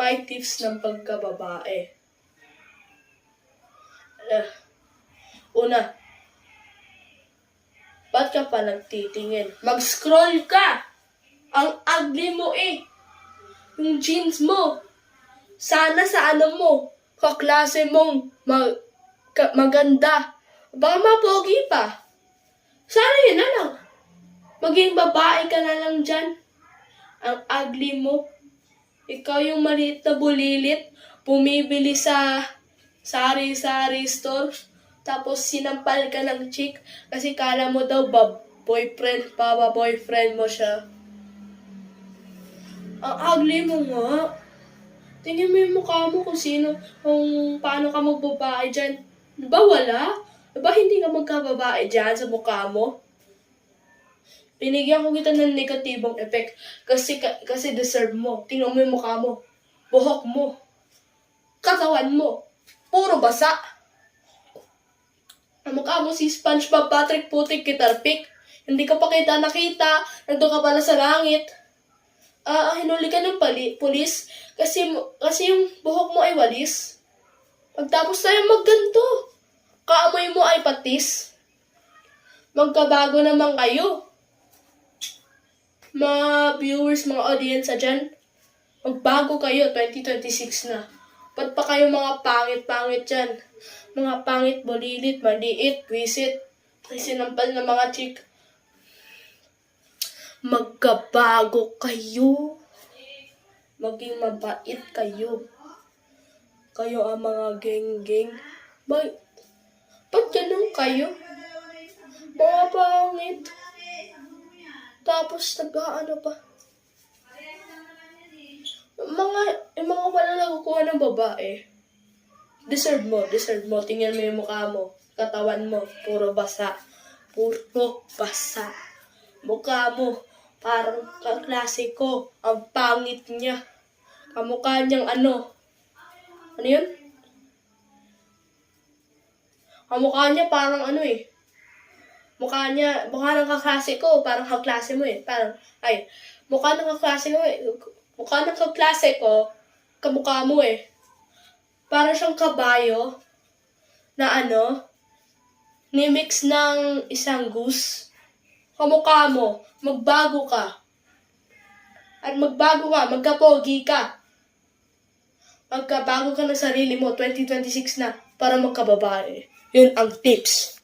5 tips ng pagkababae. Una, ba't ka pa nagtitingin? Mag-scroll ka! Ang ugly mo eh! Yung jeans mo! Sana sa ano mo, kaklase mong maganda. Baka mapogi pa. Sana yun na lang. Maging babae ka na lang dyan. Ang ugly mo. Ikaw yung maliit na bulilit, bumibili sa sari-sari store, tapos sinampal ka ng chick kasi kala mo daw boyfriend mo siya. Ang ugly mo nga. Tingnan mo yung mukha mo kung paano ka magbabae dyan. Diba wala? Diba hindi ka magkababae dyan sa mukha mo? Binigyan ko kita ng negatibong effect kasi deserve mo. Tingnan mo yung mukha mo, buhok mo, katawan mo, puro basa. Ang mukha mo si SpongeBob, Patrick, Putik, Kitarpik. Hindi ka pa nakita, nandun ka pala sa langit. Hinuli ka ng pulis kasi yung buhok mo ay walis. Pagtapos tayo magganto, kaamoy mo ay patis. Magkabago naman kayo. Mga viewers, mga audience dyan, magbago kayo, 2026 na. Ba't pa kayo mga pangit-pangit dyan? Mga pangit, bulilit, maliit, wisit, sinampal na mga chick. Magkabago kayo. Maging mabait kayo. Kayo ang mga geng-geng. Ba't ganun kayo? Mga pangit. Tapos nag-ano pa. Yung mga wala nakukuha ng babae. Deserve mo. Tingnan mo yung mukha mo. Katawan mo. Puro basa. Mukha mo. Parang kaklase ko. Ang pangit niya. Kamukha niyang ano. Ano yun? Kamukha niya parang ano eh. Mukha ng kaklase ko, parang kaklase mo eh. Mukha ng kaklase ko, kamukha mo eh. Parang siyang kabayo na ni-mix ng isang goose. Kamukha mo, magbago ka. At magkapogi ka. Magkabago ka ng sarili mo, 2026 na, para magkababae. Yun ang tips.